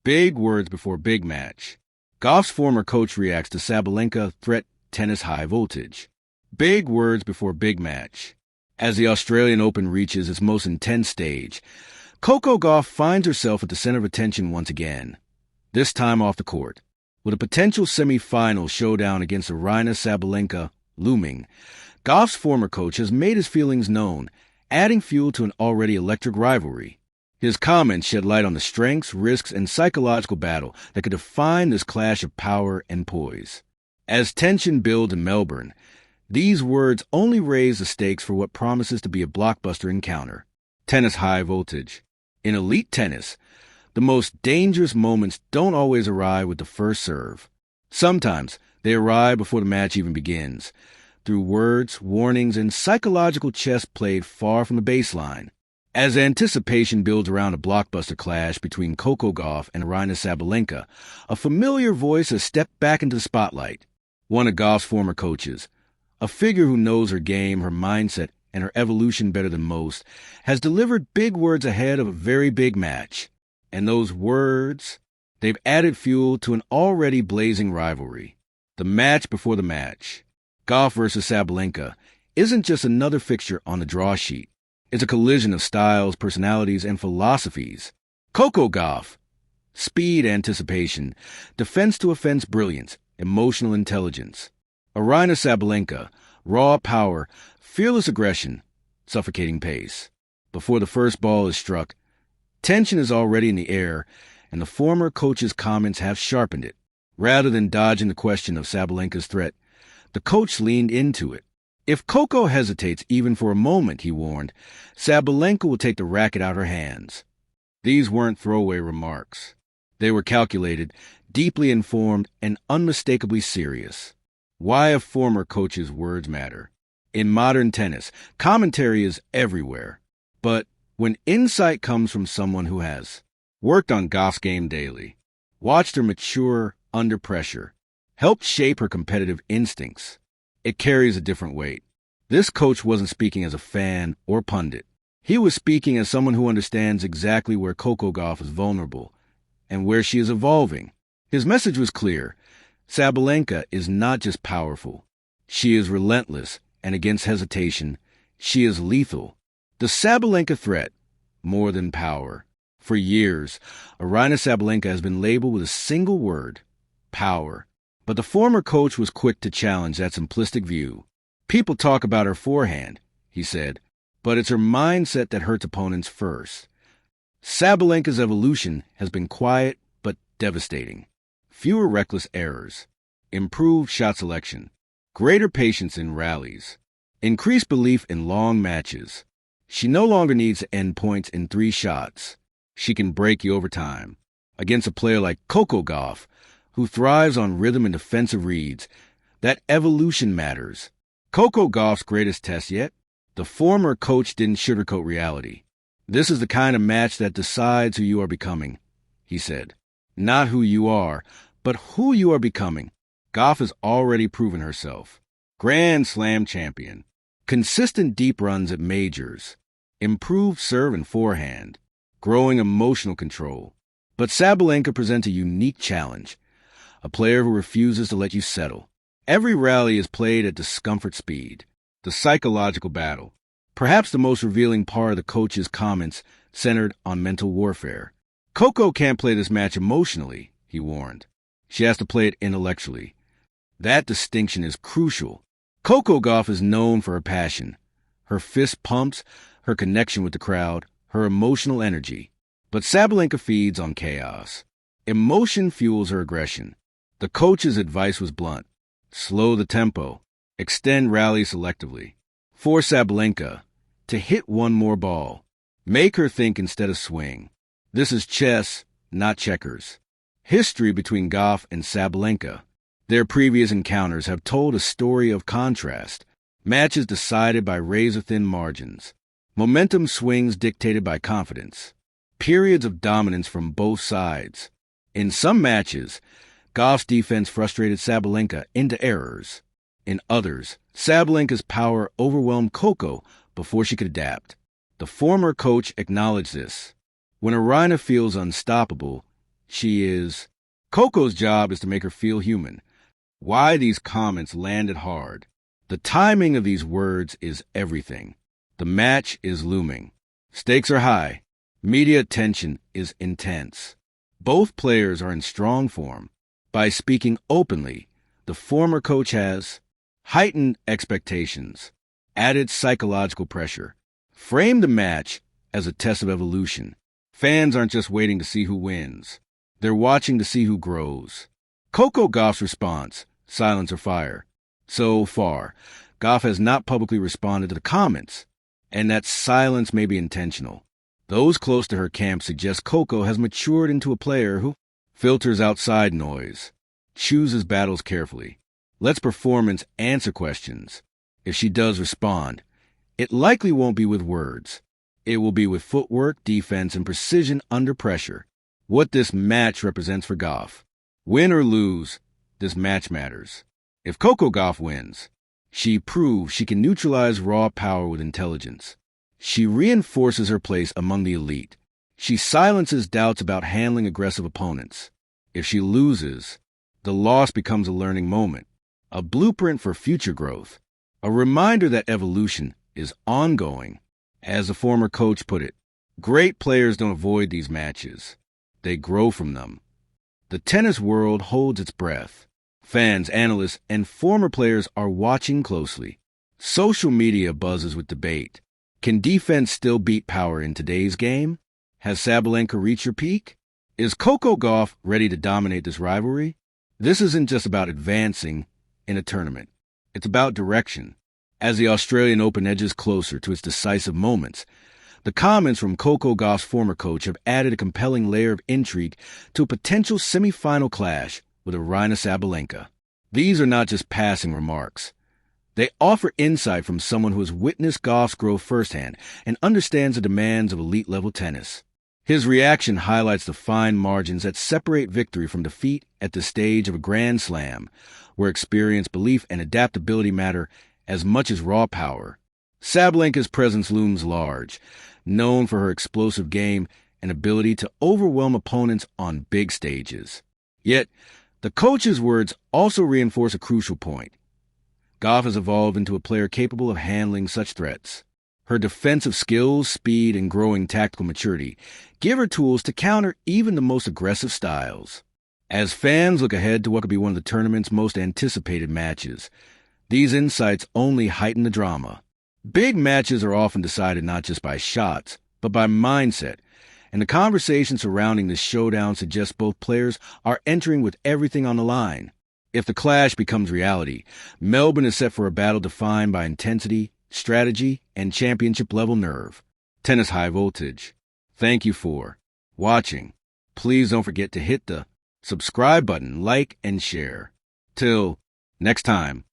Big words before big match. Gauff's former coach reacts to Sabalenka threat tennis high voltage. Big words before big match. As the Australian Open reaches its most intense stage, Coco Gauff finds herself at the center of attention once again, this time off the court. With a potential semi-final showdown against Aryna Sabalenka looming, Gauff's former coach has made his feelings known, adding fuel to an already electric rivalry. His comments shed light on the strengths, risks, and psychological battle that could define this clash of power and poise. As tension builds in Melbourne, these words only raise the stakes for what promises to be a blockbuster encounter. Tennis high voltage. In elite tennis, the most dangerous moments don't always arrive with the first serve. Sometimes they arrive before the match even begins, through words, warnings, and psychological chess played far from the baseline. As anticipation builds around a blockbuster clash between Coco Gauff and Aryna Sabalenka, a familiar voice has stepped back into the spotlight. One of Gauff's former coaches, a figure who knows her game, her mindset, and her evolution better than most, has delivered big words ahead of a very big match. And those words, they've added fuel to an already blazing rivalry. The match before the match, Gauff versus Sabalenka, isn't just another fixture on the draw sheet. It's a collision of styles, personalities, and philosophies. Coco Gauff, speed, anticipation, defense to offense brilliance, emotional intelligence. Aryna Sabalenka, raw power, fearless aggression, suffocating pace. Before the first ball is struck, tension is already in the air, and the former coach's comments have sharpened it. Rather than dodging the question of Sabalenka's threat, the coach leaned into it. If Coco hesitates even for a moment, he warned, Sabalenka will take the racket out of her hands. These weren't throwaway remarks. They were calculated, deeply informed, and unmistakably serious. Why a former coach's words matter. In modern tennis, commentary is everywhere. But when insight comes from someone who has worked on Gauff's game daily, watched her mature under pressure, helped shape her competitive instincts, it carries a different weight. This coach wasn't speaking as a fan or pundit. He was speaking as someone who understands exactly where Coco Gauff is vulnerable and where she is evolving. His message was clear. Sabalenka is not just powerful. She is relentless, and against hesitation, she is lethal. The Sabalenka threat, more than power. For years, Aryna Sabalenka has been labeled with a single word, power. But the former coach was quick to challenge that simplistic view. People talk about her forehand, he said, but it's her mindset that hurts opponents first. Sabalenka's evolution has been quiet but devastating. Fewer reckless errors, improved shot selection, greater patience in rallies, increased belief in long matches. She no longer needs to end points in 3 shots. She can break you over time. Against a player like Coco Gauff, who thrives on rhythm and defensive reads, that evolution matters. Coco Gauff's greatest test yet? The former coach didn't sugarcoat reality. This is the kind of match that decides who you are becoming, he said. Not who you are, but who you are becoming. Gauff has already proven herself. Grand Slam champion. Consistent deep runs at majors. Improved serve and forehand. Growing emotional control. But Sabalenka presents a unique challenge. A player who refuses to let you settle. Every rally is played at discomfort speed. The psychological battle. Perhaps the most revealing part of the coach's comments centered on mental warfare. Coco can't play this match emotionally, he warned. She has to play it intellectually. That distinction is crucial. Coco Gauff is known for her passion, her fist pumps, her connection with the crowd, her emotional energy. But Sabalenka feeds on chaos. Emotion fuels her aggression. The coach's advice was blunt. Slow the tempo. Extend rallies selectively. Force Sabalenka to hit one more ball. Make her think instead of swing. This is chess, not checkers. History between Gauff and Sabalenka. Their previous encounters have told a story of contrast. Matches decided by razor-thin margins. Momentum swings dictated by confidence. Periods of dominance from both sides. In some matches, Gauff's defense frustrated Sabalenka into errors. In others, Sabalenka's power overwhelmed Coco before she could adapt. The former coach acknowledged this. When Aryna feels unstoppable, She is. Coco's job is to make her feel human. Why these comments landed hard. The timing of these words is everything. The match is looming. Stakes are high. Media attention is intense. Both players are in strong form. By speaking openly, the former coach has heightened expectations, added psychological pressure, framed the match as a test of evolution. Fans aren't just waiting to see who wins. They're watching to see who grows. Coco Gauff's response, silence or fire. So far, Gauff has not publicly responded to the comments, and that silence may be intentional. Those close to her camp suggest Coco has matured into a player who filters outside noise, chooses battles carefully, lets performance answer questions. If she does respond, it likely won't be with words. It will be with footwork, defense, and precision under pressure. What this match represents for Gauff. Win or lose, this match matters. If Coco Gauff wins, she proves she can neutralize raw power with intelligence. She reinforces her place among the elite. She silences doubts about handling aggressive opponents. If she loses, the loss becomes a learning moment, a blueprint for future growth, a reminder that evolution is ongoing. As a former coach put it, great players don't avoid these matches. They grow from them. The tennis world holds its breath. Fans, analysts, and former players are watching closely. Social media buzzes with debate. Can defense still beat power in today's game? Has Sabalenka reached her peak? Is Coco Gauff ready to dominate this rivalry? This isn't just about advancing in a tournament. It's about direction. As the Australian Open edges closer to its decisive moments, the comments from Coco Gauff's former coach have added a compelling layer of intrigue to a potential semifinal clash with Aryna Sabalenka. These are not just passing remarks. They offer insight from someone who has witnessed Gauff's growth firsthand and understands the demands of elite-level tennis. His reaction highlights the fine margins that separate victory from defeat at the stage of a Grand Slam, where experience, belief, and adaptability matter as much as raw power. Sabalenka's presence looms large, known for her explosive game and ability to overwhelm opponents on big stages. Yet, the coach's words also reinforce a crucial point. Gauff has evolved into a player capable of handling such threats. Her defensive skills, speed, and growing tactical maturity give her tools to counter even the most aggressive styles. As fans look ahead to what could be one of the tournament's most anticipated matches, these insights only heighten the drama. Big matches are often decided not just by shots, but by mindset, and the conversation surrounding this showdown suggests both players are entering with everything on the line. If the clash becomes reality, Melbourne is set for a battle defined by intensity, strategy, and championship-level nerve. Tennis High Voltage. Thank you for watching. Please don't forget to hit the subscribe button, like, and share. Till next time.